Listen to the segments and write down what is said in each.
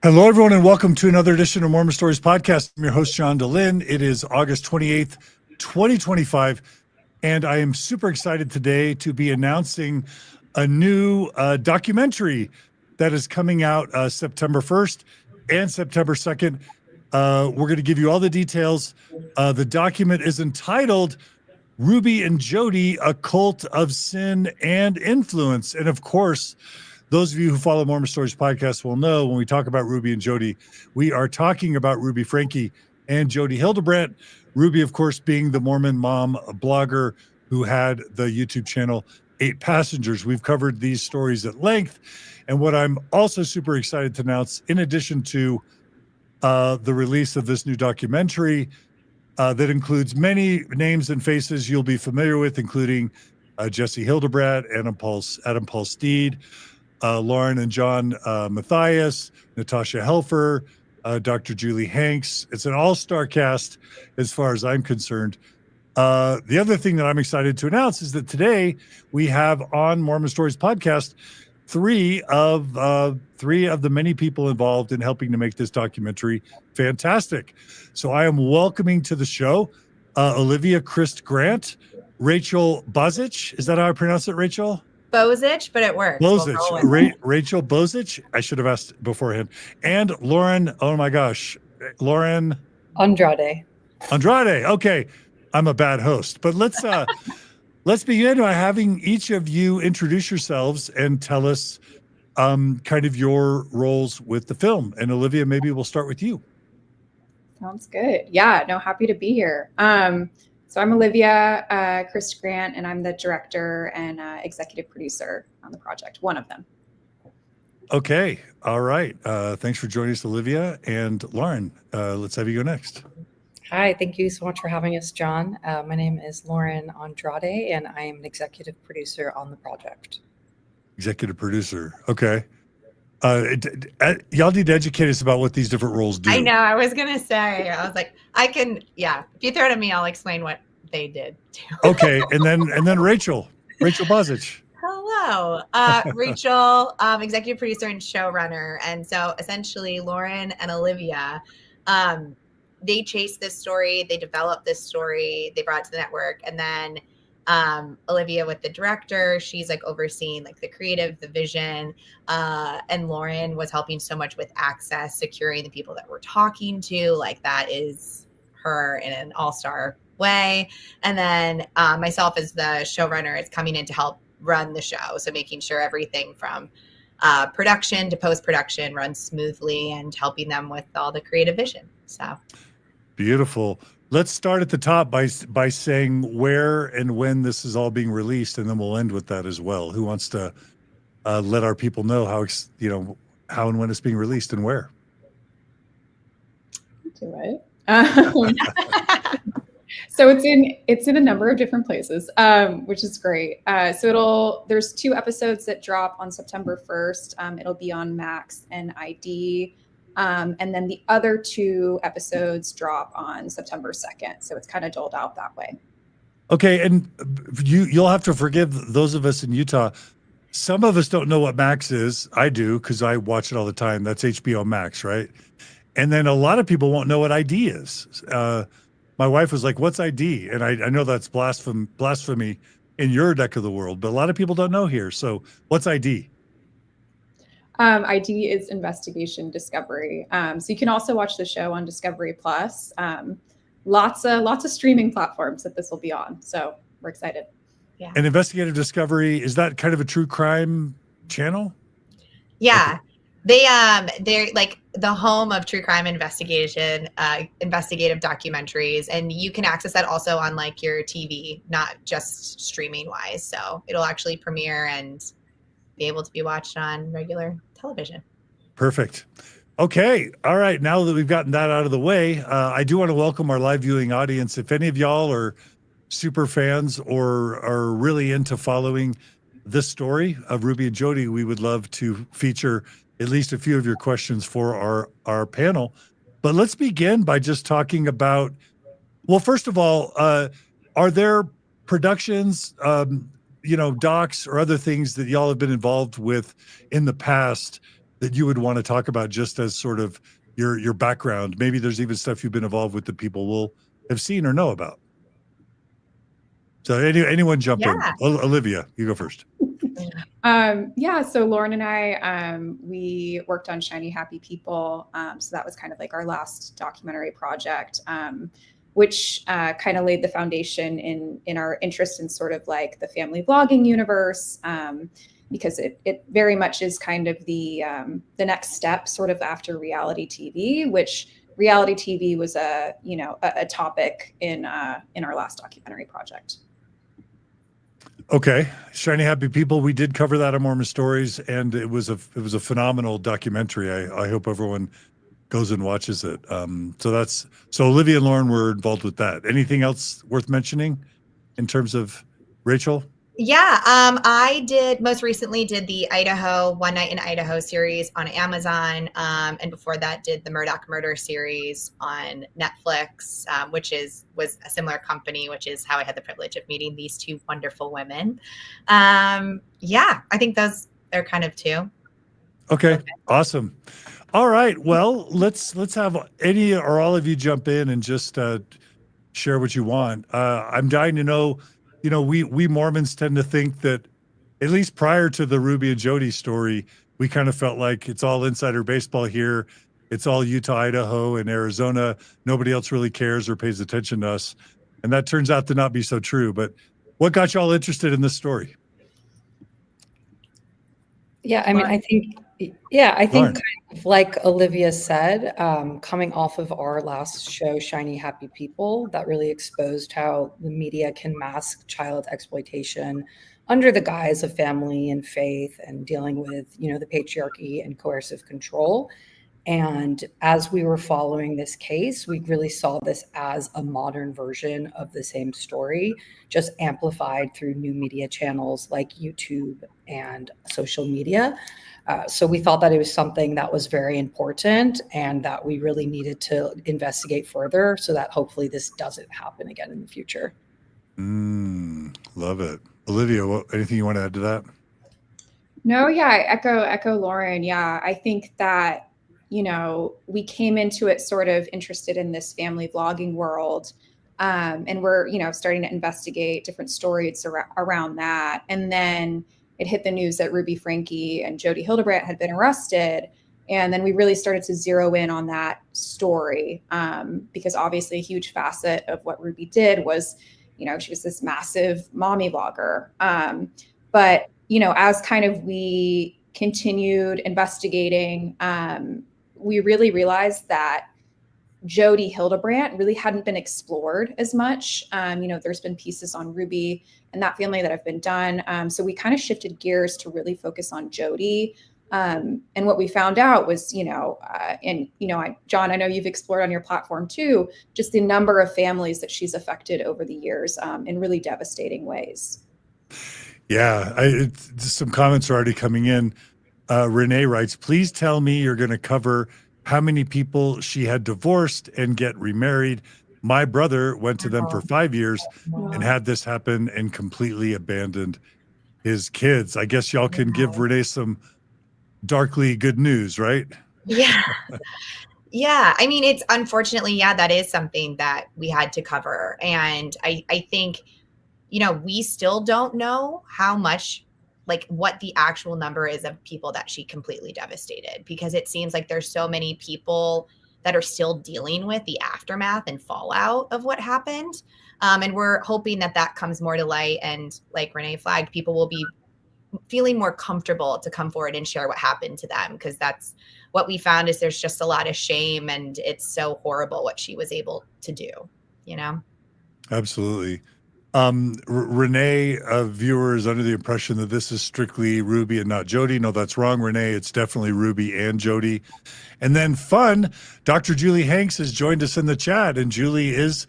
Hello, everyone, and welcome to another edition of Mormon Stories Podcast. I'm your host, John Dehlin. It is August 28th, 2025, and I am super excited today to be announcing a new documentary that is coming out September 1st and September 2nd. We're going to give you all the details. The document is entitled Ruby and Jodi, A Cult of Sin and Influence. And of course, those of you who follow Mormon Stories Podcast will know when we talk about Ruby and Jodi, we are talking about Ruby Franke and Jodi Hildebrandt. Ruby, of course, being the Mormon mom blogger who had the YouTube channel 8 Passengers. We've covered these stories at length. And what I'm also super excited to announce, in addition to the release of this new documentary that includes many names and faces you'll be familiar with, including Jessi Hildebrandt, Adam Paul Steed, Lauren and John Mathias, Natasha Helfer, Dr. Julie Hanks. It's an all-star cast as far as I'm concerned. The other thing that I'm excited to announce is that today we have on Mormon Stories Podcast three of the many people involved in helping to make this documentary fantastic. So I am welcoming to the show Olivia Crist Grant, Rachel Bozich. Is that how I pronounce it, Rachel? Bozich, but it works. Bozich, Rachel Bozich. I should have asked beforehand. And Lauren, oh my gosh, Lauren Andrade. Okay, I'm a bad host, but let's begin by having each of you introduce yourselves and tell us kind of your roles with the film. And Olivia, maybe we'll start with you. Sounds good. Yeah, no, happy to be here. So I'm Olivia Crist Grant, and I'm the director and executive producer on the project, one of them. Okay. All right. Thanks for joining us, Olivia. And Lauren, let's have you go next. Hi, thank you so much for having us, John. My name is Lauren Andrade, and I am an executive producer on the project. Executive producer. Okay. Y'all need to educate us about what these different roles do. I know. I was going to say, I was like, if you throw it at me, I'll explain what they did too. Okay. And then Rachel Bozich. Hello. Rachel, executive producer and showrunner. And so essentially Lauren and Olivia, they chased this story. They developed this story. They brought it to the network. And then Olivia with the director, she's like overseeing like the creative, the vision, and Lauren was helping so much with access, securing the people that we're talking to. Like that is her in an all-star way. And then myself as the showrunner is coming in to help run the show. So making sure everything from production to post-production runs smoothly and helping them with all the creative vision. So beautiful. Let's start at the top by saying where and when this is all being released, and then we'll end with that as well. Who wants to let our people know how and when it's being released and where? Do it. So it's in a number of different places, which is great. So there's 2 episodes that drop on September 1st. It'll be on Max and ID. And then the other 2 episodes drop on September 2nd. So it's kind of doled out that way. Okay. And you'll have to forgive those of us in Utah. Some of us don't know what Max is. I do, because I watch it all the time. That's HBO Max, right? And then a lot of people won't know what ID is. My wife was like, what's ID? And I know that's blasphemy in your neck of the world, but a lot of people don't know here. So what's ID? ID is investigation discovery. So you can also watch the show on Discovery Plus. Lots of streaming platforms that this will be on. So we're excited. Yeah. And investigative discovery, is that kind of a true crime channel? Yeah. They're like the home of true crime investigation, investigative documentaries, and you can access that also on like your TV, not just streaming wise. So it'll actually premiere and be able to be watched on regular television. Perfect. Okay. All right. Now that we've gotten that out of the way, I do want to welcome our live viewing audience. If any of y'all are super fans or are really into following this story of Ruby and Jodi, we would love to feature at least a few of your questions for our panel. But let's begin by just talking about, well, first of all, are there productions, docs or other things that y'all have been involved with in the past that you would want to talk about just as sort of your background? Maybe there's even stuff you've been involved with that people will have seen or know about. So anyone jump in. Olivia, you go first. So Lauren and I, we worked on Shiny Happy People. So that was kind of like our last documentary project, which kind of laid the foundation in our interest in sort of like the family vlogging universe, because it very much is kind of the next step sort of after reality TV, which reality TV was a topic in our last documentary project. Okay, Shiny Happy People. We did cover that on Mormon Stories, and it was a phenomenal documentary. I hope everyone goes and watches it. So Olivia and Lauren were involved with that. Anything else worth mentioning in terms of Rachel? Yeah, I most recently did the Idaho One Night in Idaho series on Amazon, and before that did the Murdoch Murder series on Netflix, which was a similar company, which is how I had the privilege of meeting these two wonderful women. Yeah, I think those are kind of two. Okay, awesome. All right, well, let's have any or all of you jump in and just share what you want. I'm dying to know. We Mormons tend to think that, at least prior to the Ruby and Jodi story, we kind of felt like it's all insider baseball here. It's all Utah, Idaho, and Arizona. Nobody else really cares or pays attention to us. And that turns out to not be so true. But what got you all interested in this story? Yeah, I mean, I think kind of like Olivia said, coming off of our last show, Shiny Happy People, that really exposed how the media can mask child exploitation under the guise of family and faith and dealing with, the patriarchy and coercive control. And as we were following this case, we really saw this as a modern version of the same story, just amplified through new media channels like YouTube and social media. So we thought that it was something that was very important and that we really needed to investigate further so that hopefully this doesn't happen again in the future. Love it. Olivia, anything you want to add to that? No, yeah, I echo Lauren. Yeah, I think that we came into it sort of interested in this family vlogging world. And we're, starting to investigate different stories around that. And then it hit the news that Ruby Franke and Jodi Hildebrandt had been arrested. And then we really started to zero in on that story, because obviously a huge facet of what Ruby did was, she was this massive mommy vlogger. But, as kind of we continued investigating, we really realized that Jodi Hildebrandt really hadn't been explored as much. There's been pieces on Ruby and that family that have been done. So we kind of shifted gears to really focus on Jodi. And what we found out was, John, I know you've explored on your platform too, just the number of families that she's affected over the years in really devastating ways. Yeah, some comments are already coming in. Renee writes, please tell me you're going to cover how many people she had divorced and get remarried. My brother went to them for 5 years and had this happen and completely abandoned his kids. I guess y'all can give Renee some darkly good news, right? Yeah. Yeah. I mean, it's unfortunately, that is something that we had to cover. And I think, we still don't know how much, like what the actual number is of people that she completely devastated, because it seems like there's so many people that are still dealing with the aftermath and fallout of what happened. And we're hoping that comes more to light. And like Renee flagged, people will be feeling more comfortable to come forward and share what happened to them, because that's what we found is there's just a lot of shame and it's so horrible what she was able to do, Absolutely. Renee, a viewer, is under the impression that this is strictly Ruby and not Jodi. No, that's wrong, Renee. It's definitely Ruby and Jodi. And then fun, Dr. Julie Hanks has joined us in the chat, and Julie is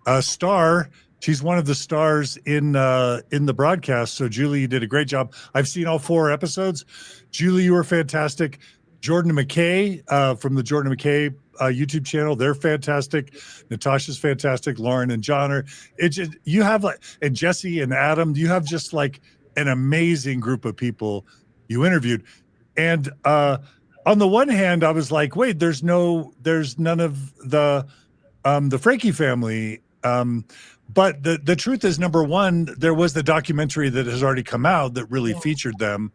a star. She's one of the stars in the broadcast. So Julie, you did a great job. I've seen all 4 episodes. Julie, you were fantastic. Jordan and McKay from the Jordan and McKay YouTube channel, they're fantastic. Natasha's fantastic. Lauren and John are. You have and Jessi and Adam. You have just like an amazing group of people you interviewed, and on the one hand, I was like, wait, there's none of the Franke family. But the truth is, number one, there was the documentary that has already come out that really featured them.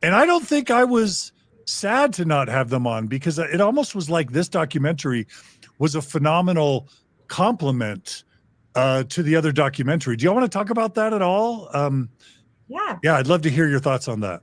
And I don't think I was sad to not have them on, because it almost was like this documentary was a phenomenal compliment to the other documentary. Do you want to talk about that at all? Yeah, I'd love to hear your thoughts on that.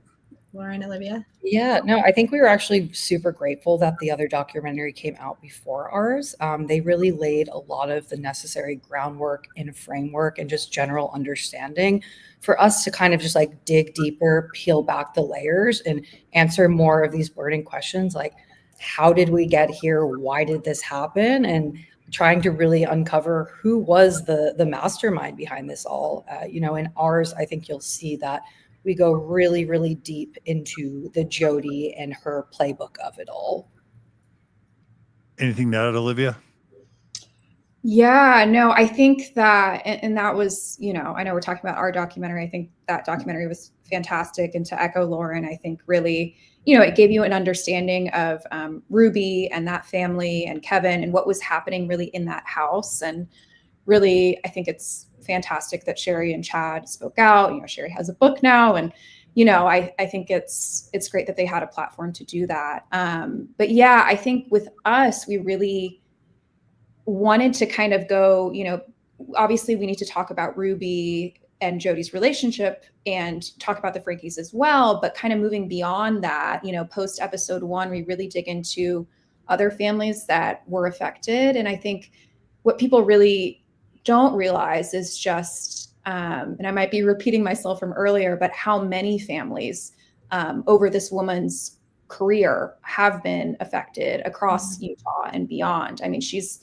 Lauren, Olivia? Yeah, no, I think we were actually super grateful that the other documentary came out before ours. They really laid a lot of the necessary groundwork and framework and just general understanding for us to kind of just like dig deeper, peel back the layers and answer more of these burning questions like, how did we get here? Why did this happen? And trying to really uncover who was the mastermind behind this all. In ours, I think you'll see that we go really, really deep into the Jodi and her playbook of it all. Anything to add, Olivia? Yeah, no, I think that, and that was, I know we're talking about our documentary. I think that documentary was fantastic. And to echo Lauren, I think really, it gave you an understanding of Ruby and that family and Kevin and what was happening really in that house. And really, I think it's fantastic that Sherry and Chad spoke out. Sherry has a book now, and I think it's great that they had a platform to do that. But yeah, I think with us, we really wanted to kind of go, obviously we need to talk about Ruby and Jodi's relationship and talk about the Frankes as well, but kind of moving beyond that, post episode 1, we really dig into other families that were affected. And I think what people really don't realize is just, and I might be repeating myself from earlier, but how many families over this woman's career have been affected across Utah and beyond. I mean, she's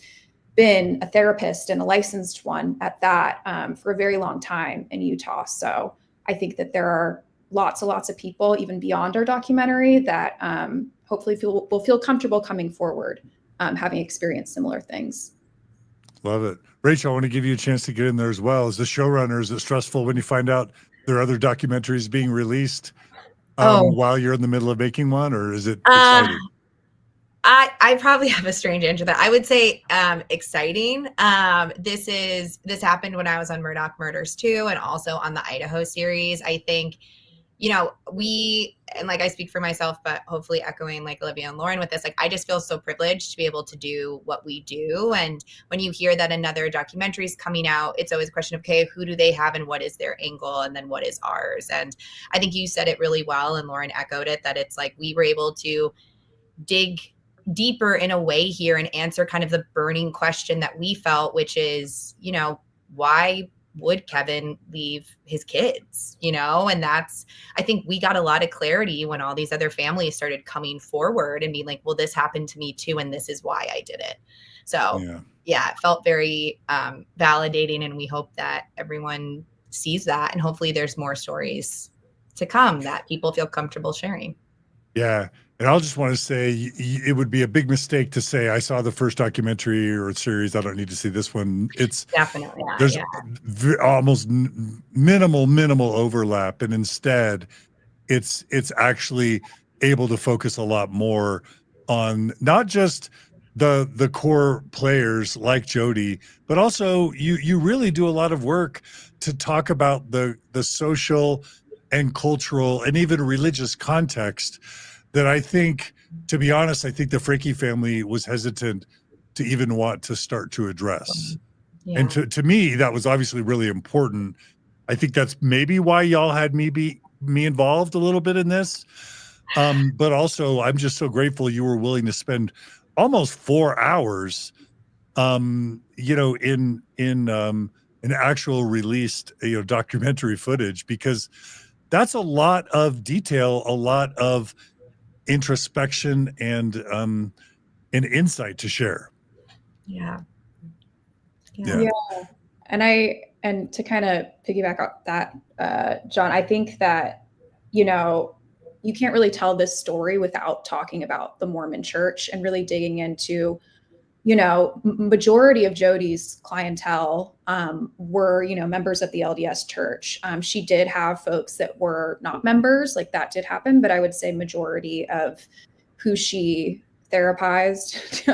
been a therapist and a licensed one at that for a very long time in Utah. So I think that there are lots and lots of people, even beyond our documentary, that hopefully will feel comfortable coming forward, having experienced similar things. Love it. Rachel, I want to give you a chance to get in there as well. As the showrunner, is it stressful when you find out there are other documentaries being released while you're in the middle of making one, or is it exciting? I probably have a strange answer to that. I would say exciting. This happened when I was on Murdoch Murders too, and also on the Idaho series. I think, and like I speak for myself, but hopefully echoing like Olivia and Lauren with this, like I just feel so privileged to be able to do what we do. And when you hear that another documentary is coming out, it's always a question of, okay, who do they have and what is their angle, and then what is ours? And I think you said it really well, and Lauren echoed it, that it's like we were able to dig deeper in a way here and answer kind of the burning question that we felt, which is, why would Kevin leave his kids, and that's, I think we got a lot of clarity when all these other families started coming forward and being like, well, this happened to me too, and this is why I did it. So yeah, it felt very validating, and we hope that everyone sees that, and hopefully there's more stories to come that people feel comfortable sharing. Yeah. And I'll just want to say it would be a big mistake to say I saw the first documentary or series, I don't need to see this one. It's definitely, there's almost minimal overlap, and instead it's actually able to focus a lot more on not just the core players like Jodi, but also you really do a lot of work to talk about the social and cultural and even religious context that I think, to be honest, I think the Franke family was hesitant to even want to start to address. Yeah. And to me, that was obviously really important. I think that's maybe why y'all had me involved a little bit in this. But also, I'm just so grateful you were willing to spend almost 4 hours, in an actual released, documentary footage, because that's a lot of detail, a lot of introspection and insight to share. Yeah. And to kind of piggyback off that, John, I think that, you can't really tell this story without talking about the Mormon church and really digging into, majority of Jodi's clientele were, members of the LDS church. She did have folks that were not members, like that did happen, but I would say majority of who she therapized,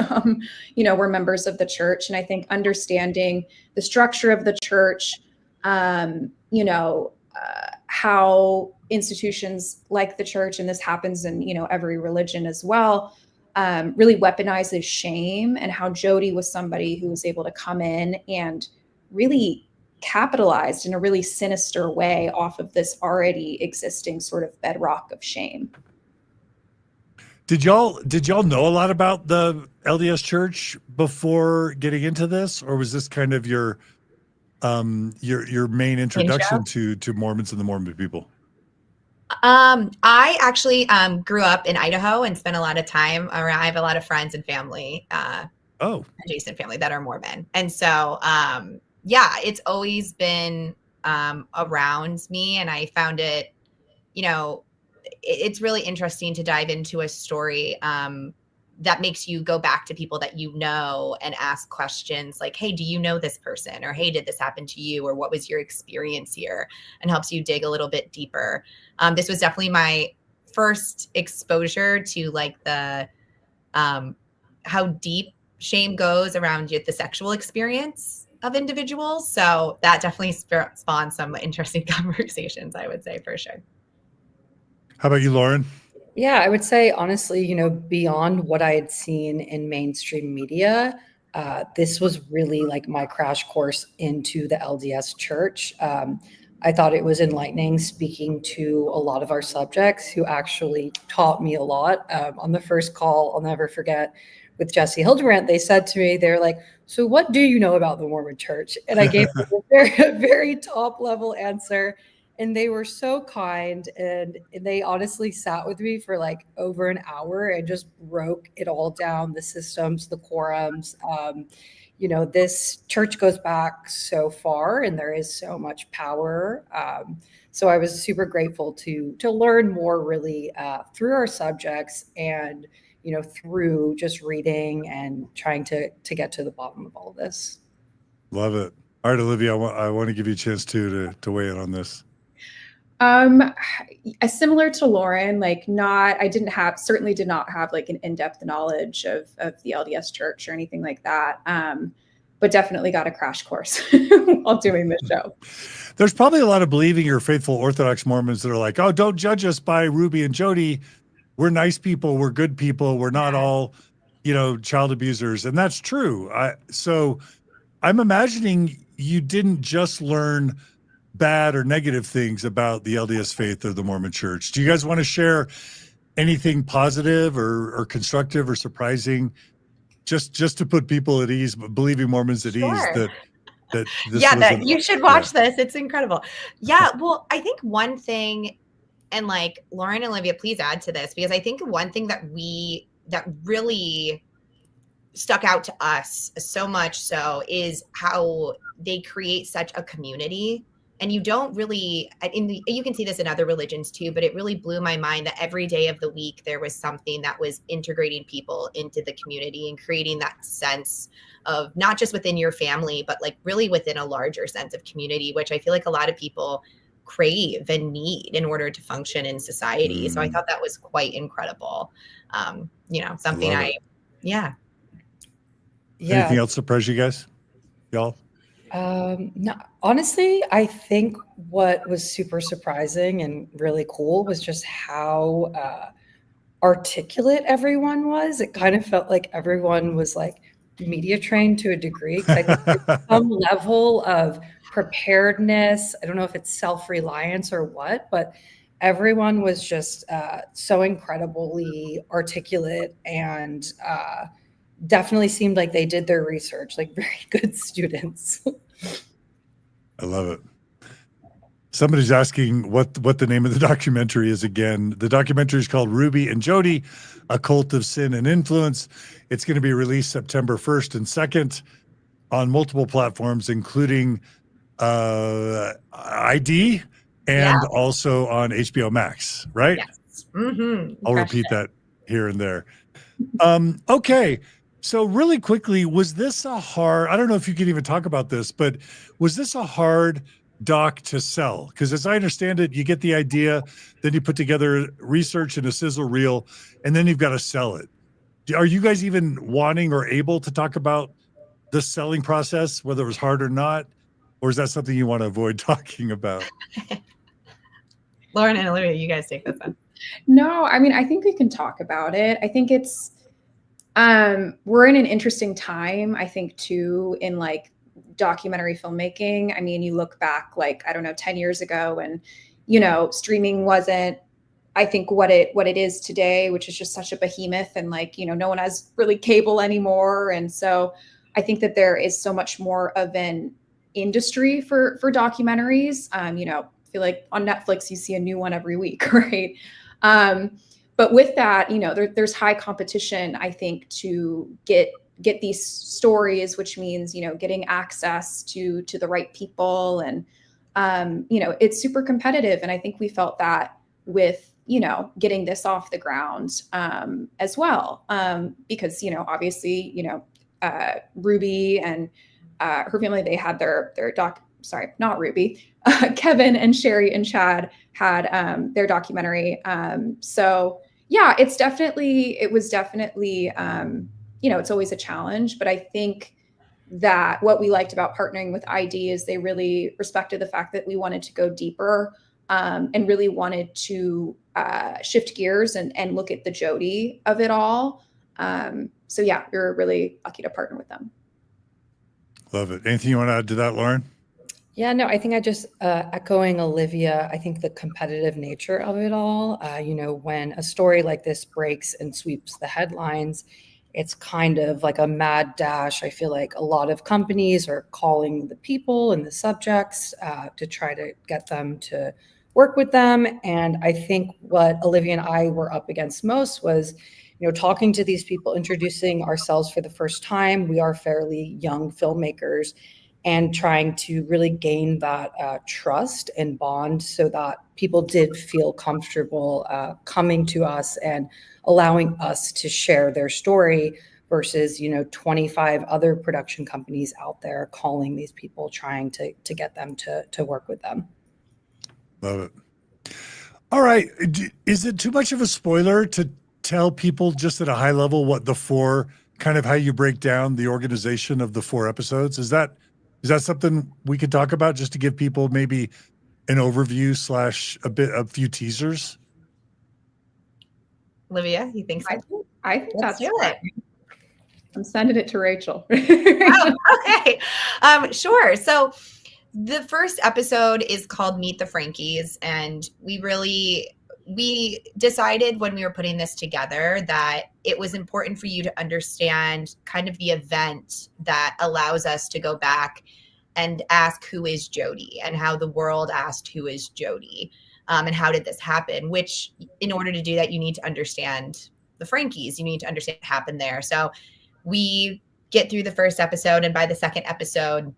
were members of the church. And I think understanding the structure of the church, how institutions like the church, and this happens in, every religion as well, really weaponizes shame, and how Jodi was somebody who was able to come in and really capitalized in a really sinister way off of this already existing sort of bedrock of shame. Did y'all know a lot about the LDS Church before getting into this, or was this kind of your main introduction to Mormons and the Mormon people? I actually grew up in Idaho and spent a lot of time around. I have a lot of friends and family, adjacent family that are Mormon, and so it's always been around me, and I found it, it's really interesting to dive into a story that makes you go back to people that and ask questions like, hey, do you know this person? Or, hey, did this happen to you? Or what was your experience here? And helps you dig a little bit deeper. This was definitely my first exposure to like the how deep shame goes around the sexual experience of individuals. So that definitely spawned some interesting conversations, I would say, for sure. How about you, Lauren? Yeah, I would say, honestly, beyond what I had seen in mainstream media, this was really like my crash course into the LDS Church. I thought it was enlightening speaking to a lot of our subjects who actually taught me a lot. On the first call, I'll never forget, with Jessi Hildebrandt, they said to me, they're like, so what do you know about the Mormon Church? And I gave them a very top level answer. And they were so kind, and they honestly sat with me for like over an hour and just broke it all down, the systems, the quorums. This church goes back so far, and there is so much power. So I was super grateful to learn more really through our subjects, and through just reading and trying to get to the bottom of all of this. Love it. All right, Olivia, I want to give you a chance to weigh in on this. Similar to Lauren, certainly did not have like an in-depth knowledge of the LDS Church or anything like that. But definitely got a crash course while doing this show. There's probably a lot of believing or faithful Orthodox Mormons that are like, oh, don't judge us by Ruby and Jodi. We're nice people. We're good people. We're not all, child abusers. And that's true. So I'm imagining you didn't just learn bad or negative things about the LDS faith or the Mormon Church. Do you guys want to share anything positive or constructive or surprising, just to put people at ease, believing Mormons at ease that this you should watch this. It's incredible. Yeah. Well, I think one thing, and like Lauren and Olivia, please add to this, because I think one thing that really stuck out to us so much so is how they create such a community. And you don't really, you can see this in other religions too, but it really blew my mind that every day of the week, there was something that was integrating people into the community and creating that sense of not just within your family, but like really within a larger sense of community, which I feel like a lot of people crave and need in order to function in society. So I thought that was quite incredible. Something Yeah. Anything else surprise you guys, y'all? No, honestly, I think what was super surprising and really cool was just how articulate everyone was. It kind of felt like everyone was like media trained to a degree. Like some level of preparedness. I don't know if it's self-reliance or what, but everyone was just so incredibly articulate and definitely seemed like they did their research, like very good students. I love it. Somebody's asking what the name of the documentary is again. The documentary is called Ruby and Jodi, A Cult of Sin and Influence. It's going to be released September 1st and 2nd on multiple platforms, including ID and also on HBO Max, right? Yes. Mm-hmm. I'll repeat that here and there. Okay. So really quickly, was this a hard, I don't know if you can even talk about this, but was this a hard doc to sell? Because as I understand it, you get the idea, then you put together research and a sizzle reel, and then you've got to sell it. Are you guys even wanting or able to talk about the selling process, whether it was hard or not? Or is that something you want to avoid talking about? Lauren and Olivia, you guys take this one. No, I mean, I think we can talk about it. I think it's, we're in an interesting time, I think, too, in like documentary filmmaking. I mean, you look back like, I don't know, 10 years ago, and, you know, streaming wasn't, I think, what it is today, which is just such a behemoth, and like, you know, no one has really cable anymore. And so I think that there is so much more of an industry for documentaries. You know, I feel like on Netflix, you see a new one every week, right? But with that, you know, there's high competition, I think, to get these stories, which means, you know, getting access to the right people. And, you know, it's super competitive. And I think we felt that with, you know, getting this off the ground as well. Because, you know, obviously, you know, Ruby and her family, they had their not Ruby, Kevin and Sherry and Chad had their documentary. So yeah, it was definitely, you know, it's always a challenge, but I think that what we liked about partnering with ID is they really respected the fact that we wanted to go deeper, and really wanted to shift gears and look at the Jodi of it all. So yeah, we were really lucky to partner with them. Love it. Anything you want to add to that, Lauren? Yeah, no, I think I just echoing Olivia, I think the competitive nature of it all, you know, when a story like this breaks and sweeps the headlines, it's kind of like a mad dash. I feel like a lot of companies are calling the people and the subjects to try to get them to work with them. And I think what Olivia and I were up against most was, you know, talking to these people, introducing ourselves for the first time. We are fairly young filmmakers, and trying to really gain that trust and bond so that people did feel comfortable coming to us and allowing us to share their story versus, you know, 25 other production companies out there calling these people, trying to get them to work with them. Love it. All right. Is it too much of a spoiler to tell people just at a high level what the four, kind of how you break down the organization of the 4 episodes? Is that something we could talk about, just to give people maybe an overview / a few teasers? Olivia, you think so? I think Let's that's do it. I'm sending it to Rachel. Oh, okay. Sure. So the first episode is called Meet the Frankies, and we decided when we were putting this together that it was important for you to understand kind of the event that allows us to go back and ask who is Jodi, and how the world asked who is Jodi, and how did this happen, which in order to do that, you need to understand the Frankies. You need to understand what happened there. So we get through the first episode, and by the second episode,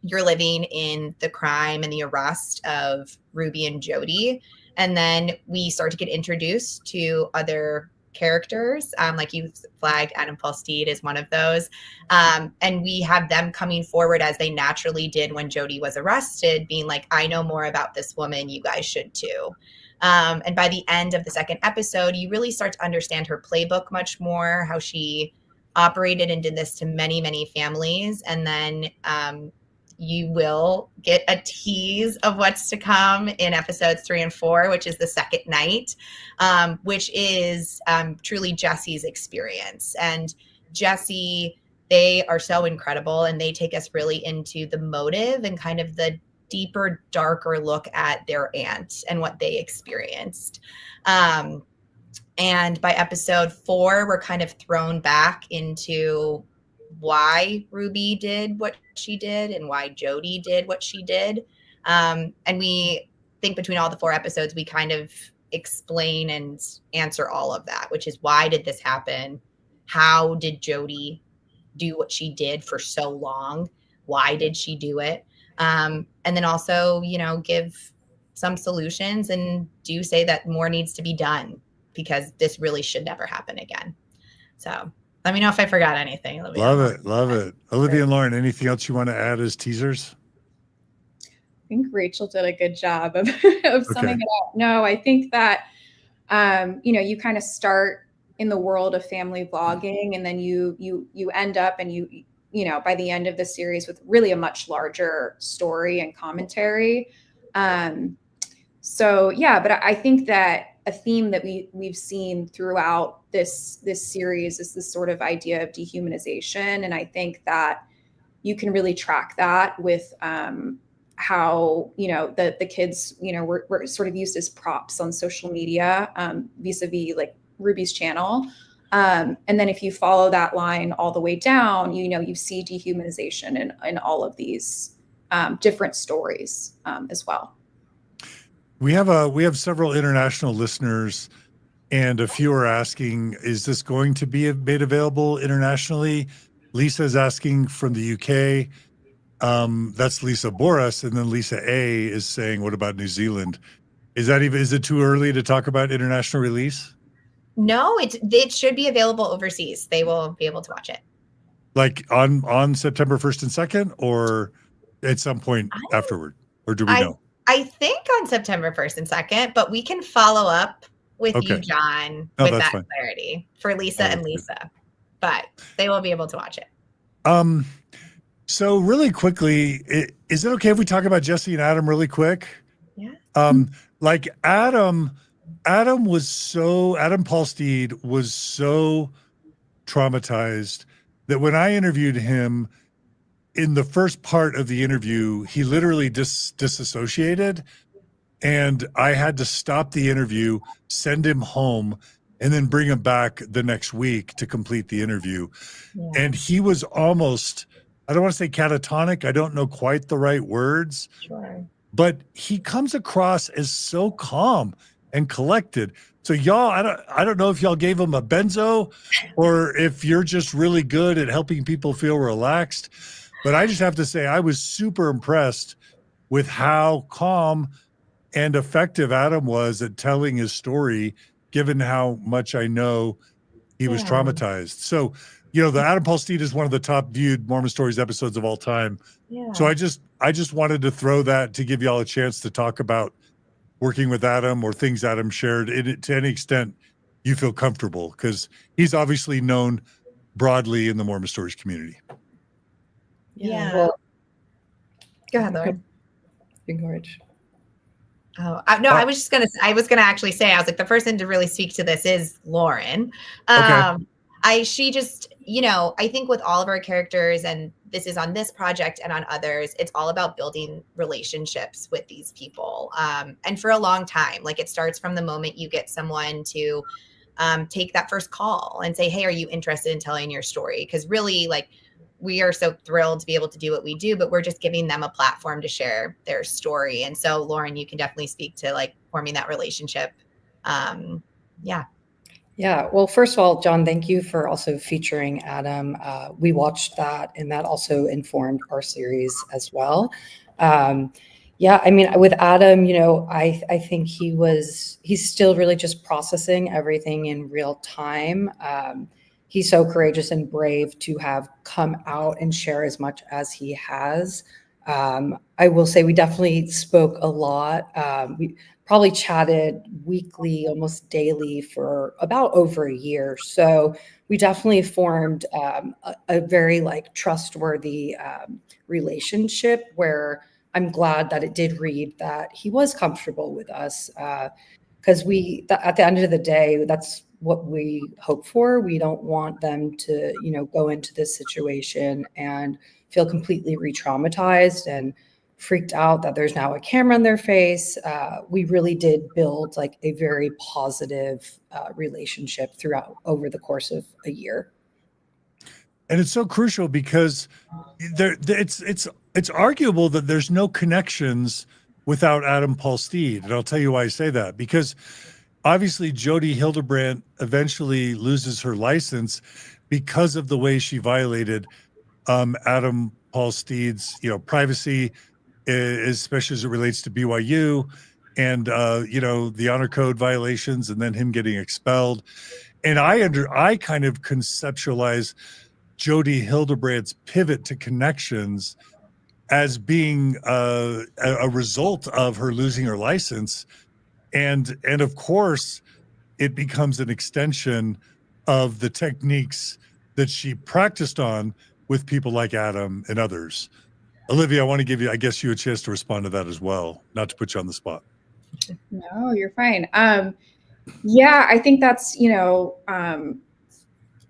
you're living in the crime and the arrest of Ruby and Jodi. And then we start to get introduced to other characters, like you flagged Adam Paul Steed is one of those. And we have them coming forward as they naturally did when Jodi was arrested, being like, I know more about this woman, you guys should too. And by the end of the second episode, you really start to understand her playbook much more, how she operated and did this to many, many families. And then you will get a tease of what's to come in episodes 3 and 4, which is the second night, which is truly Jessi's experience. And Jessi, they are so incredible, and they take us really into the motive and kind of the deeper, darker look at their aunt and what they experienced. And by episode 4, we're kind of thrown back into why Ruby did what she did and why Jodi did what she did. And we think between all the 4 episodes, we kind of explain and answer all of that, which is, why did this happen? How did Jodi do what she did for so long? Why did she do it? And then also, you know, give some solutions and do say that more needs to be done, because this really should never happen again. So let me know if I forgot anything, Olivia. Love it. Olivia and Lauren, anything else you want to add as teasers? think Rachel did a good job of, summing it up. No, I think that, you kind of start in the world of family vlogging, and then you end up, and by the end of the series, with really a much larger story and commentary. So yeah, but I think that a theme that we've seen throughout this series is this sort of idea of dehumanization, and I think that you can really track that with how the kids were sort of used as props on social media, vis-a-vis like Ruby's channel, and then if you follow that line all the way down, you see dehumanization in all of these different stories as well. We have several international listeners, and a few are asking, is this going to be made available internationally? Lisa's asking from the UK. That's Lisa Boras, and then Lisa A is saying, what about New Zealand? Is it too early to talk about international release? No, it should be available overseas. They will be able to watch it. Like on September 1st and 2nd, or at some point afterward? Or do we know? I think on September 1st and 2nd, but we can follow up with you, John, with that clarity for Lisa and Lisa. But they will be able to watch it. So really quickly, is it okay if we talk about Jessi and Adam really quick? Yeah. Like Adam Paul Steed was so traumatized that when I interviewed him, in the first part of the interview, he literally disassociated, and I had to stop the interview, send him home, and then bring him back the next week to complete the interview. Yeah. And he was almost, I don't want to say catatonic, I don't know quite the right words, but he comes across as so calm and collected. So y'all, I don't know if y'all gave him a benzo or if you're just really good at helping people feel relaxed. But I just have to say, I was super impressed with how calm and effective Adam was at telling his story, given how much I know he was traumatized. So, the Adam Paul Steed is one of the top viewed Mormon Stories episodes of all time. Yeah. So I just wanted to throw that to give y'all a chance to talk about working with Adam or things Adam shared to any extent you feel comfortable, because he's obviously known broadly in the Mormon Stories community. Yeah. Well, go ahead, Lauren. Encourage. Oh, no, I was going to actually say, I was like, the person to really speak to this is Lauren. She just, I think with all of our characters, and this is on this project and on others, it's all about building relationships with these people. And for a long time, like it starts from the moment you get someone to take that first call and say, hey, are you interested in telling your story? Because really, like, we are so thrilled to be able to do what we do, but we're just giving them a platform to share their story. And so, Lauren, you can definitely speak to like forming that relationship. Yeah. Well, first of all, John, thank you for also featuring Adam. We watched that, and that also informed our series as well. Yeah, I mean, with Adam, I think he's still really just processing everything in real time. He's so courageous and brave to have come out and share as much as he has. I will say we definitely spoke a lot. We probably chatted weekly, almost daily for about over a year. So we definitely formed a very trustworthy relationship where I'm glad that it did read that he was comfortable with us, because at the end of the day, that's what we hope for. We don't want them to, go into this situation and feel completely re-traumatized and freaked out that there's now a camera in their face. We really did build like a very positive relationship over the course of a year. And it's so crucial because it's arguable that there's no connections without Adam Paul Steed. And I'll tell you why I say that, because obviously Jodi Hildebrandt eventually loses her license because of the way she violated Adam Paul Steed's, privacy, especially as it relates to BYU and, the honor code violations and then him getting expelled. And I kind of conceptualize Jodi Hildebrandt's pivot to connections as being a result of her losing her license. And of course, it becomes an extension of the techniques that she practiced on with people like Adam and others. Olivia, I want to give you, I guess, you a chance to respond to that as well, not to put you on the spot. No, you're fine. Yeah, I think that's,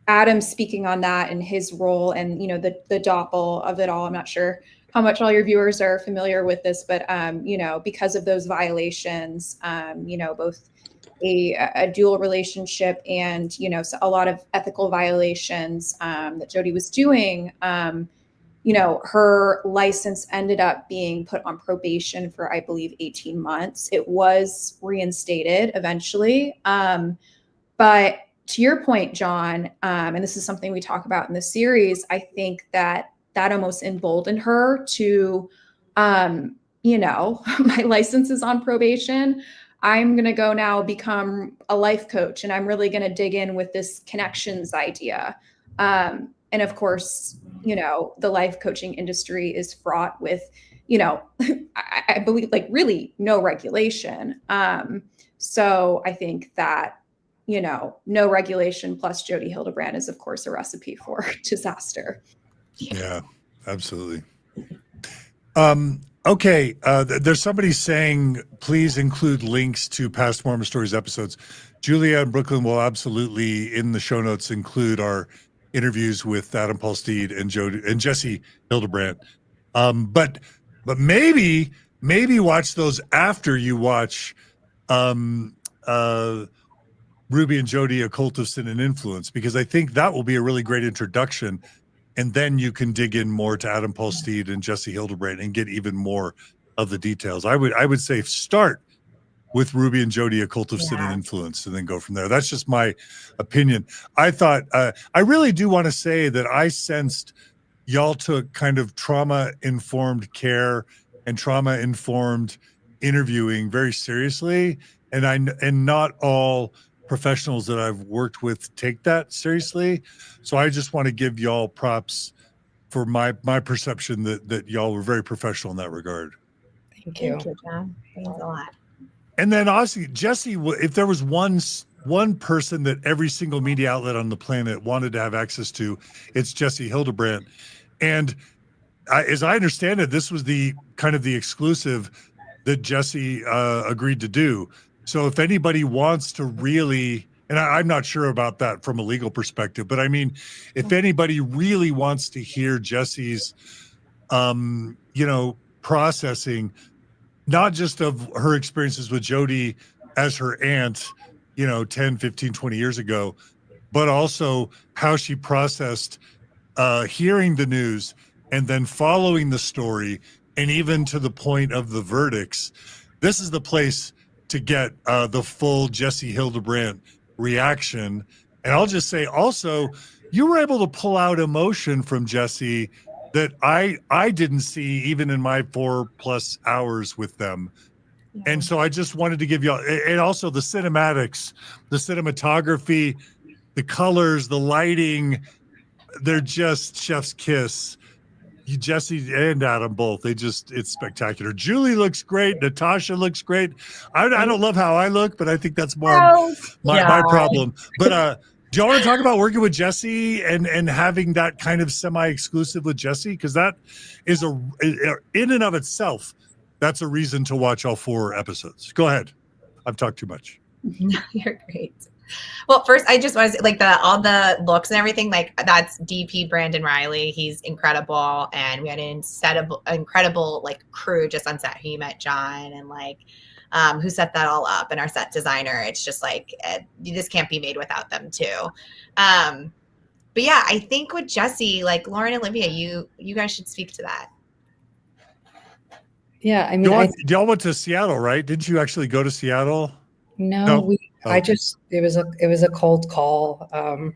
Adam speaking on that and his role and, the doppel of it all. I'm not sure how much all your viewers are familiar with this, but, because of those violations, both a dual relationship and, so a lot of ethical violations that Jodi was doing, her license ended up being put on probation for, I believe, 18 months. It was reinstated eventually. But to your point, John, and this is something we talk about in the series, I think that almost emboldened her to, my license is on probation. I'm going to go now become a life coach, and I'm really going to dig in with this connections idea. And of course, the life coaching industry is fraught with, I believe, like, really no regulation. So I think that, no regulation plus Jodi Hildebrandt is, of course, a recipe for disaster. Yeah, absolutely. Okay, there's somebody saying, please include links to past Mormon Stories episodes. Julia in Brooklyn will absolutely, in the show notes, include our interviews with Adam Paul Steed and Jessi Hildebrandt. But maybe watch those after you watch Ruby and Jodi, A Cult of Sin and Influence, because I think that will be a really great introduction. And then you can dig in more to Adam Paul Steed and Jessi Hildebrandt and get even more of the details. I would say start with Ruby and Jodi, A Cult of Sin and Influence, and then go from there. That's just my opinion. I thought, I really do want to say that I sensed y'all took kind of trauma-informed care and trauma-informed interviewing very seriously. And not all professionals that I've worked with take that seriously. So I just want to give y'all props for my perception that y'all were very professional in that regard. Thank you. Thank you, John. Thanks a lot. And then honestly, Jessi, if there was one person that every single media outlet on the planet wanted to have access to, it's Jessi Hildebrandt. And as I understand it, this was the kind of the exclusive that Jessi agreed to do. So if anybody wants to really, and I'm not sure about that from a legal perspective, but I mean, if anybody really wants to hear Jessi's, processing, not just of her experiences with Jodi as her aunt, 10, 15, 20 years ago, but also how she processed hearing the news and then following the story, and even to the point of the verdicts. This is the place to get the full Jessi Hildebrandt reaction. And I'll just say also, you were able to pull out emotion from Jessi that I didn't see even in my 4+ hours with them. Yeah. And so I just wanted to give y'all, and also the cinematics, the cinematography, the colors, the lighting, they're just chef's kiss. Jessi and Adam both, it's spectacular. Julie looks great. Natasha looks great. I don't love how I look, but I think that's more my problem. But do y'all want to talk about working with Jessi and having that kind of semi-exclusive with Jessi? Because that is in and of itself, that's a reason to watch all 4 episodes. Go ahead. I've talked too much. No, you're great. Well, first, I just want to say, like, all the looks and everything, like, that's DP Brandon Riley. He's incredible. And we had an incredible, like, crew just on set. Who met John and, like, who set that all up, and our set designer. It's just like, this can't be made without them too. But yeah, I think with Jessi, like, Lauren and Olivia, you guys should speak to that. Yeah, I mean, y'all went to Seattle, right? Didn't you actually go to Seattle? No. It was a cold call.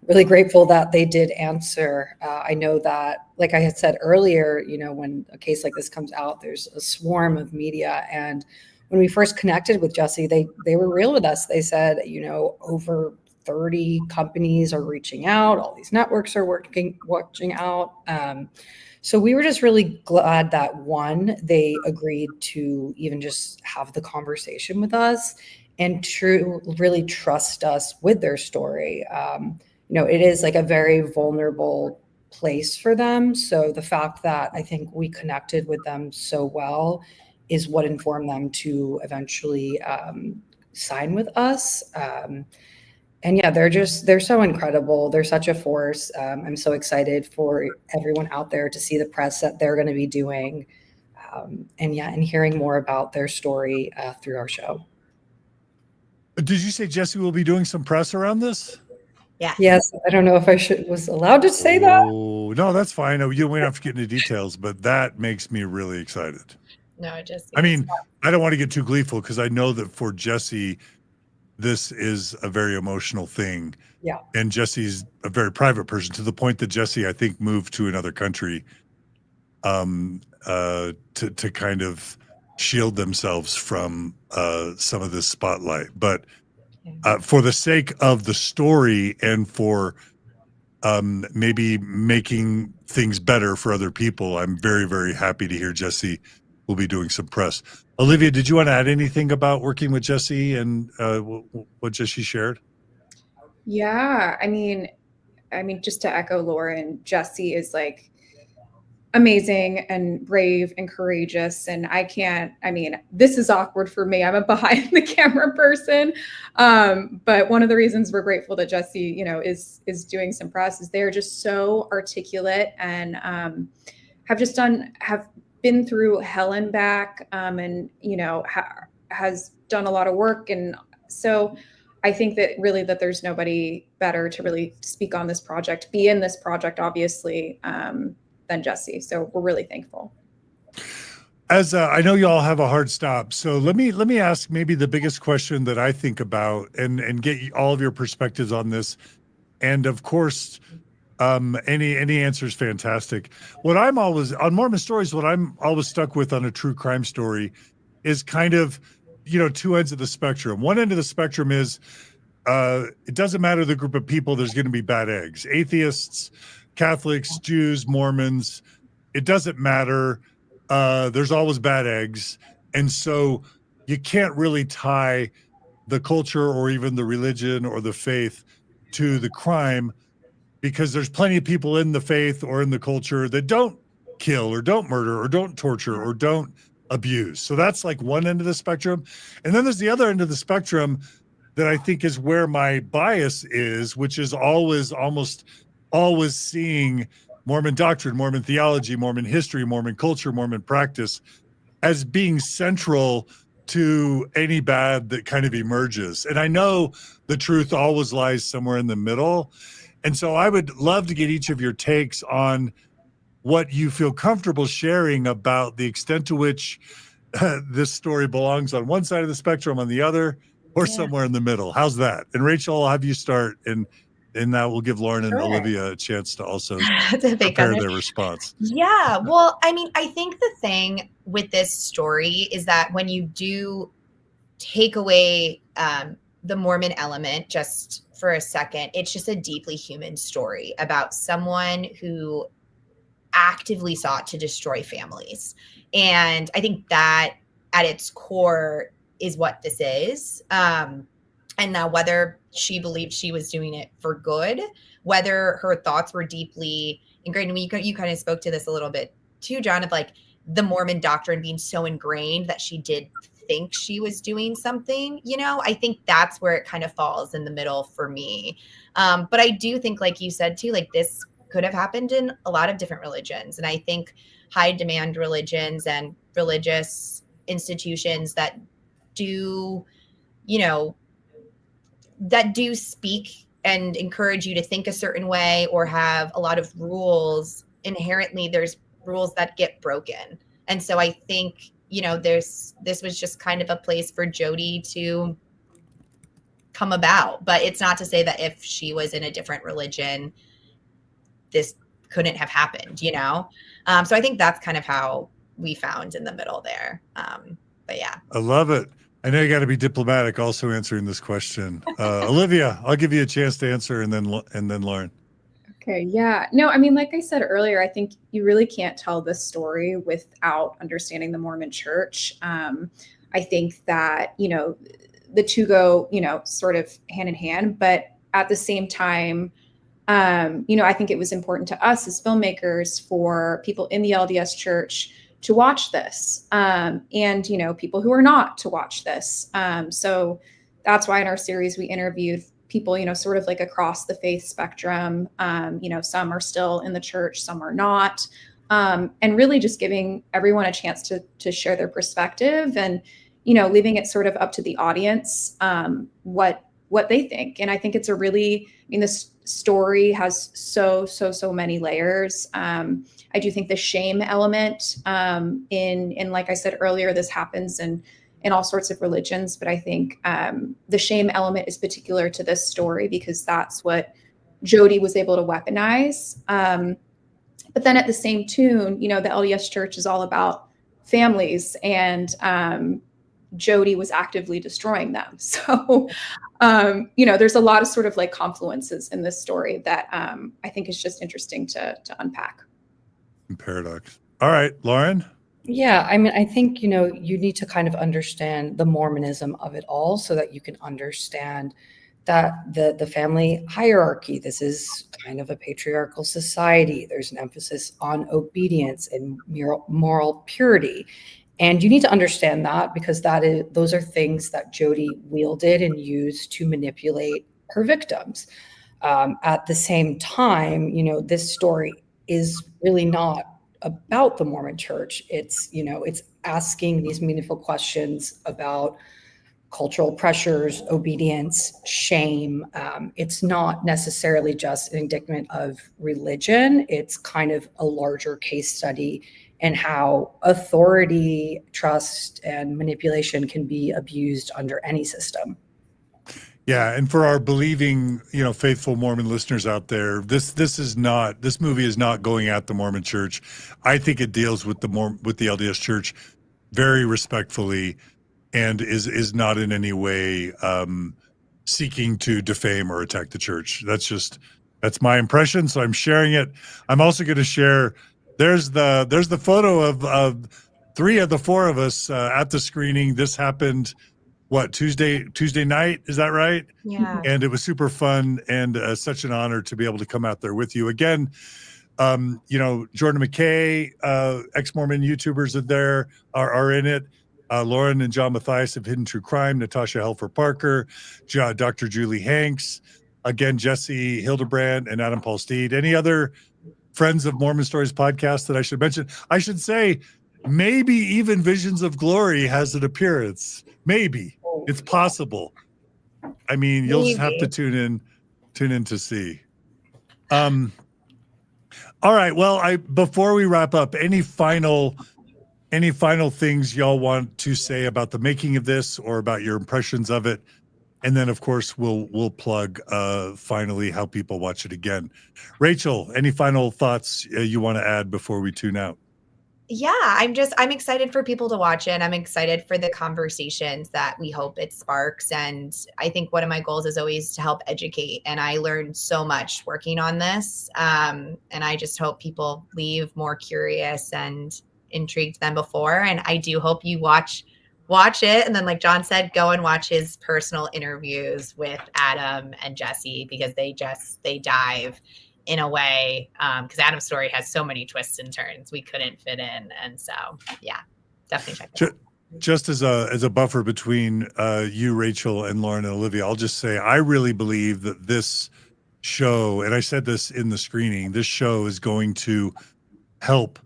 Really grateful that they did answer. I know that, like I had said earlier, when a case like this comes out, there's a swarm of media. And when we first connected with Jessi, they were real with us. They said, over 30 companies are reaching out. All these networks are watching out. So we were just really glad that one, they agreed to even just have the conversation with us and to really trust us with their story. It is like a very vulnerable place for them. So the fact that I think we connected with them so well is what informed them to eventually sign with us. And yeah, they're so incredible. They're such a force. I'm so excited for everyone out there to see the press that they're going to be doing. And hearing more about their story through our show. Did you say Jessi will be doing some press around this? Yeah. Yes. I don't know if I was allowed to say that. Oh, no, that's fine. You don't have to get into details, but that makes me really excited. No, just. I mean, I don't want to get too gleeful because I know that for Jessi, this is a very emotional thing. Yeah. And Jessi's a very private person to the point that Jessi, I think, moved to another country to kind of shield themselves from some of this spotlight. But for the sake of the story and for maybe making things better for other people, I'm very, very happy to hear Jessi will be doing some press. Olivia, did you want to add anything about working with Jessi and what Jessi shared? Yeah, I mean, just to echo Lauren, Jessi is like amazing and brave and courageous. And this is awkward for me. I'm a behind the camera person. But one of the reasons we're grateful that Jessi, is doing some press is they're just so articulate and have been through hell and back, and has done a lot of work. And so I think that there's nobody better to really speak on this project, be in this project, obviously, than Jessi. So we're really thankful. As I know you all have a hard stop, so let me ask maybe the biggest question that I think about and get all of your perspectives on this. And of course, any answer is fantastic. What I'm always on Mormon Stories, what I'm always stuck with on a true crime story is kind of, two ends of the spectrum. One end of the spectrum is it doesn't matter the group of people, there's going to be bad eggs. Atheists, Catholics, Jews, Mormons, it doesn't matter. There's always bad eggs. And so you can't really tie the culture or even the religion or the faith to the crime, because there's plenty of people in the faith or in the culture that don't kill or don't murder or don't torture or don't abuse. So that's like one end of the spectrum. And then there's the other end of the spectrum that I think is where my bias is, which is almost always seeing Mormon doctrine, Mormon theology, Mormon history, Mormon culture, Mormon practice as being central to any bad that kind of emerges. And I know the truth always lies somewhere in the middle. And so I would love to get each of your takes on what you feel comfortable sharing about the extent to which this story belongs on one side of the spectrum, on the other, or somewhere in the middle. How's that? And Rachel, I'll have you start, and that will give Lauren and Olivia a chance to also prepare their response. Yeah. Well, I think the thing with this story is that when you do take away the Mormon element just for a second, it's just a deeply human story about someone who actively sought to destroy families. And I think that at its core is what this is. And now whether she believed she was doing it for good, whether her thoughts were deeply ingrained. I mean, you kind of spoke to this a little bit too, John, of like the Mormon doctrine being so ingrained that she did think she was doing something, I think that's where it kind of falls in the middle for me. But I do think, like you said too, like this could have happened in a lot of different religions. And I think high demand religions and religious institutions that do, that do speak and encourage you to think a certain way or have a lot of rules, inherently there's rules that get broken. And so I think, this was just kind of a place for Jodi to come about. But it's not to say that if she was in a different religion, this couldn't have happened, So I think that's kind of how we found in the middle there. But yeah. I love it. I know you got to be diplomatic also answering this question. Olivia, I'll give you a chance to answer and then Lauren. Okay, yeah. No, I mean, like I said earlier, I think you really can't tell this story without understanding the Mormon Church. I think that, the two go, sort of hand in hand, but at the same time, I think it was important to us as filmmakers for people in the LDS Church to watch this, and, people who are not to watch this. So that's why in our series, we interviewed people, sort of like across the faith spectrum. Some are still in the church, some are not. And really just giving everyone a chance to share their perspective and, leaving it sort of up to the audience, what they think. And I think it's this story has so many layers. I do think the shame element, in like I said earlier, this happens in all sorts of religions, but I think the shame element is particular to this story because that's what Jodi was able to weaponize. But then at the same tune, the LDS Church is all about families, and Jodi was actively destroying them. So, there's a lot of sort of like confluences in this story that I think is just interesting to unpack. Paradox. All right, Lauren. Yeah, I mean, I think, you need to kind of understand the Mormonism of it all so that you can understand that the family hierarchy, this is kind of a patriarchal society. There's an emphasis on obedience and moral purity. And you need to understand that because those are things that Jodi wielded and used to manipulate her victims. At the same time, this story is really not about the Mormon Church. It's asking these meaningful questions about cultural pressures, obedience, shame. It's not necessarily just an indictment of religion. It's kind of a larger case study in how authority, trust, and manipulation can be abused under any system. Yeah, and for our believing, faithful Mormon listeners out there, this movie is not going at the Mormon Church. I think it deals with the LDS Church very respectfully, and is not in any way seeking to defame or attack the church. That's my impression. So I'm sharing it. I'm also going to share. There's the photo of three of the four of us at the screening. This happened. What, Tuesday night? Is that right? Yeah. And it was super fun and such an honor to be able to come out there with you again. Jordan McKay, ex-Mormon YouTubers are in it. Lauren and John Mathias of Hidden True Crime, Natasha Helfer Parker, Dr. Julie Hanks, again, Jessi Hildebrandt and Adam Paul Steed. Any other friends of Mormon Stories podcast that I should mention? I should say maybe even Visions of Glory has an appearance. Maybe. It's possible. I mean, you'll just have to tune in to see. All right. Well, before we wrap up, any final things y'all want to say about the making of this or about your impressions of it? And then, of course, we'll plug finally how people watch it again. Rachel, any final thoughts you want to add before we tune out? Yeah, I'm excited for people to watch it. I'm excited for the conversations that we hope it sparks. And I think one of my goals is always to help educate. And I learned so much working on this. And I just hope people leave more curious and intrigued than before. And I do hope you watch it. And then, like John said, go and watch his personal interviews with Adam and Jessi, because they dive in a way, because Adam's story has so many twists and turns we couldn't fit in. And so, yeah, definitely check it out. Just as a buffer between you, Rachel, and Lauren and Olivia, I'll just say I really believe that this show, and I said this in the screening, this show is going to help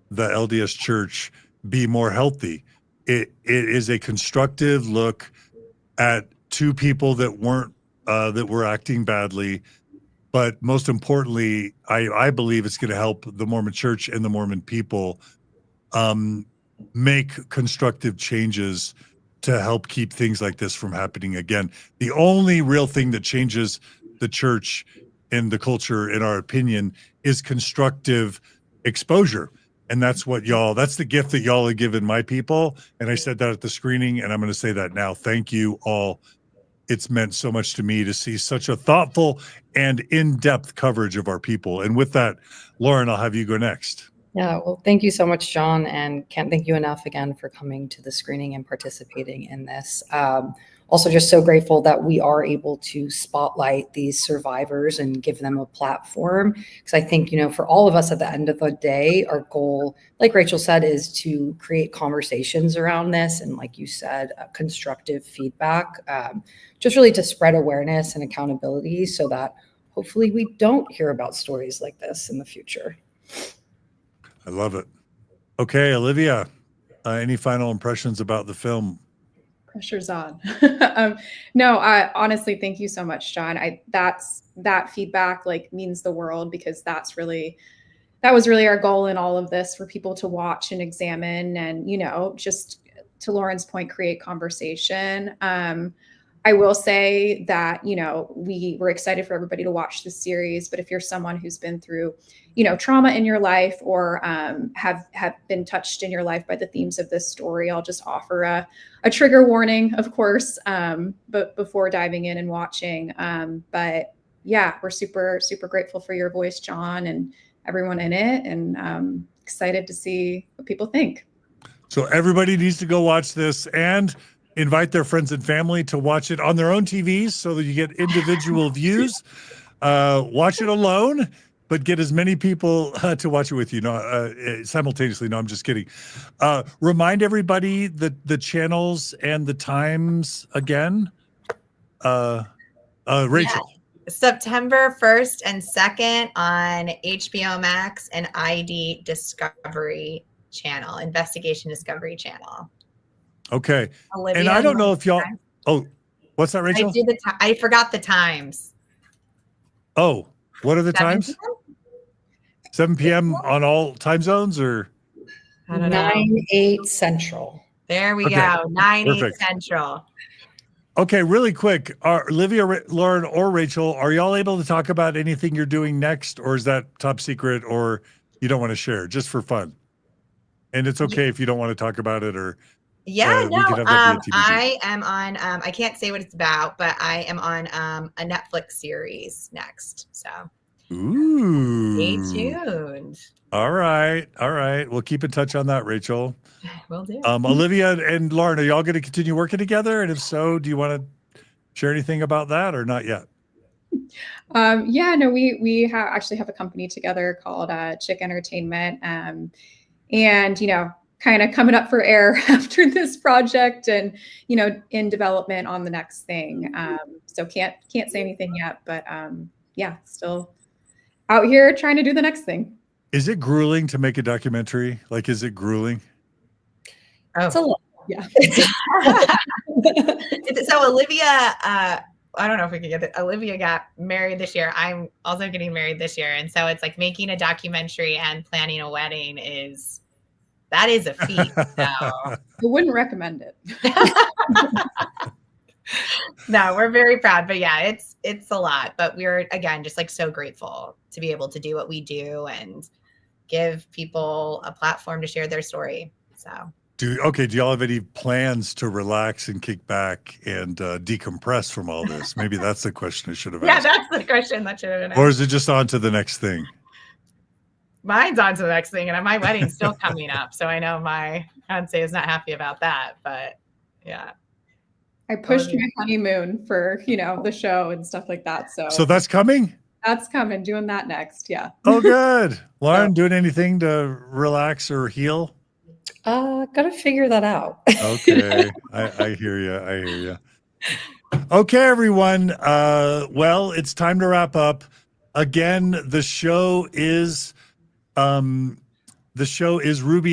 the LDS Church be more healthy. It is a constructive look at two people that were acting badly. But most importantly, I believe it's going to help the Mormon Church and the Mormon people make constructive changes to help keep things like this from happening again. The only real thing that changes the church and the culture, in our opinion, is constructive exposure. And that's the gift that y'all have given my people. And I said that at the screening, and I'm going to say that now. Thank you all. It's meant so much to me to see such a thoughtful and in-depth coverage of our people. And with that, Lauren, I'll have you go next. Yeah, well, thank you so much, John, and can't thank you enough again for coming to the screening and participating in this. Also, just so grateful that we are able to spotlight these survivors and give them a platform. Because I think, for all of us at the end of the day, our goal, like Rachel said, is to create conversations around this. And like you said, constructive feedback, just really to spread awareness and accountability so that hopefully we don't hear about stories like this in the future. I love it. Okay, Olivia, any final impressions about the film? Pressure's on. No, honestly, thank you so much, John. That feedback means the world, because that was really our goal in all of this, for people to watch and examine and, just to Lauren's point, create conversation. I will say that, we were excited for everybody to watch this series, but if you're someone who's been through, trauma in your life, or have been touched in your life by the themes of this story, I'll just offer a trigger warning, of course, but before diving in and watching. But yeah, we're super, super grateful for your voice, John, and everyone in it, and excited to see what people think. So everybody needs to go watch this and invite their friends and family to watch it on their own TVs so that you get individual views. Watch it alone, but get as many people to watch it with you simultaneously. No, I'm just kidding. Remind everybody the channels and the times again. Rachel. Yeah. September 1st and 2nd on HBO Max and ID Discovery Channel, Investigation Discovery Channel. Okay. Olivia, and I don't know if y'all. Oh, what's that, Rachel? I forgot the times. Oh, what are the 7 times? 7 p.m. on all time zones, or? I don't know. 9/8 Central. There we go. 9/8 Central. Okay, really quick. Are Olivia, Lauren, or Rachel, are y'all able to talk about anything you're doing next, or is that top secret, or you don't want to share, just for fun? And it's okay if you don't want to talk about it, or yeah, we could have that be a TBD. I am on. I can't say what it's about, but I am on a Netflix series next. So, ooh, stay tuned. All right. We'll keep in touch on that, Rachel. Will do. Olivia and Lauren, are y'all going to continue working together? And if so, do you want to share anything about that, or not yet? Yeah, no, we actually have a company together called Chick Entertainment, and kind of coming up for air after this project, and in development on the next thing. So can't say anything yet, but yeah, still out here trying to do the next thing. Is it grueling to make a documentary? Is it grueling? Oh. It's a lot. Yeah. So Olivia, I don't know if we can get it. Olivia got married this year. I'm also getting married this year. And so it's making a documentary and planning a wedding is a feat. So. I wouldn't recommend it. No, we're very proud, but yeah, it's a lot, but we're, again, just so grateful to be able to do what we do and give people a platform to share their story. So do y'all have any plans to relax and kick back and decompress from all this? Maybe that's the question I should have asked. Yeah, that's the question that should have been asked. Or is it just on to the next thing? Mine's on to the next thing, and my wedding's still coming up. So I know my fiance is not happy about that, but yeah. I pushed my honeymoon for, the show and stuff like that. So that's coming? That's coming, doing that next. Yeah. Oh, good. Lauren, doing anything to relax or heal? Gotta figure that out. Okay. I hear you. Okay, everyone. Well, it's time to wrap up. Again, the show is Ruby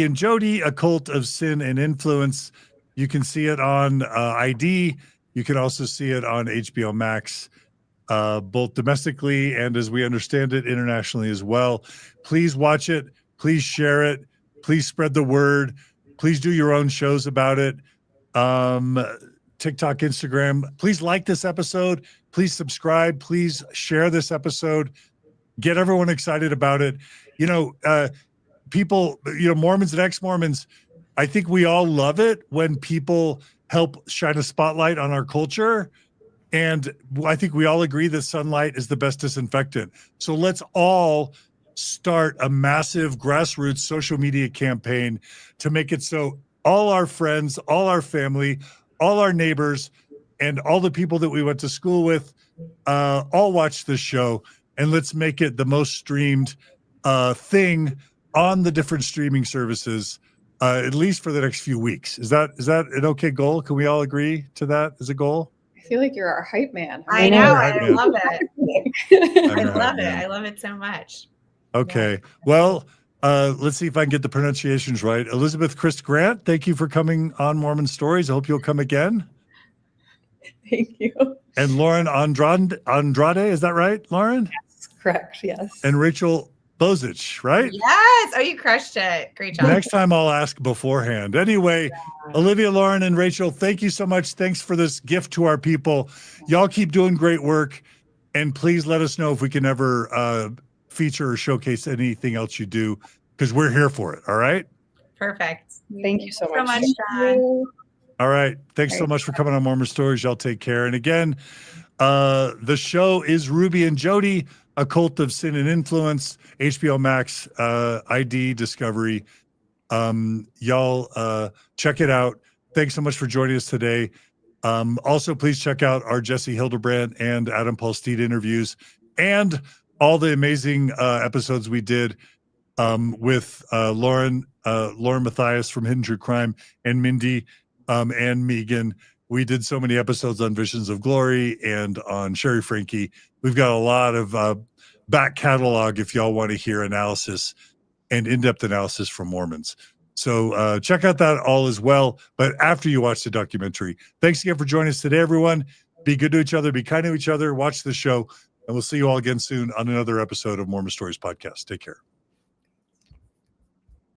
and Jodi, A Cult of Sin and Influence. You can see it on ID. You can also see it on HBO Max, both domestically and, as we understand it, internationally as well. Please watch it. Please share it. Please spread the word. Please do your own shows about it. TikTok, Instagram. Please like this episode. Please subscribe. Please share this episode. Get everyone excited about it. people, Mormons and ex-Mormons, I think we all love it when people help shine a spotlight on our culture. And I think we all agree that sunlight is the best disinfectant. So let's all start a massive grassroots social media campaign to make it so all our friends, all our family, all our neighbors, and all the people that we went to school with all watch this show. And let's make it the most streamed thing on the different streaming services, at least for the next few weeks. Is that an okay goal? Can we all agree to that as a a I feel like you're our hype man. I know. I love it. I love it. I love it so much. Okay. Yeah. Well, let's see if I can get the pronunciations right. Elizabeth Crist Grant, thank you for coming on Mormon Stories. I hope you'll come again. Thank you. And Lauren Andrade, is that right, Lauren? Yes, correct. Yes. And Rachel Bozich, right? Yes. Oh, you crushed it. Great job. Next time I'll ask beforehand. Anyway, Olivia, Lauren, and Rachel, thank you so much. Thanks for this gift to our people. Y'all keep doing great work. And please let us know if we can ever feature or showcase anything else you do, because we're here for it. All right? Perfect. Thank you so much. John. All right. Thanks so much for coming on Mormon Stories. Y'all take care. And again, the show is Ruby and Jodi, A Cult of Sin and Influence, HBO Max, ID Discovery. Y'all check it out. Thanks so much for joining us today. Also, please check out our Jessi Hildebrandt and Adam Paul Steed interviews and all the amazing episodes we did with Lauren Mathias from Hidden True Crime and Mindy and Megan. We did so many episodes on Visions of Glory and on Sherry Franke. We've got a lot of back catalog if y'all want to hear analysis and in-depth analysis from Mormons. So check out that all as well, but after you watch the documentary. Thanks again for joining us today, everyone. Be good to each other, be kind to each other, watch the show, and we'll see you all again soon on another episode of Mormon Stories Podcast. Take care.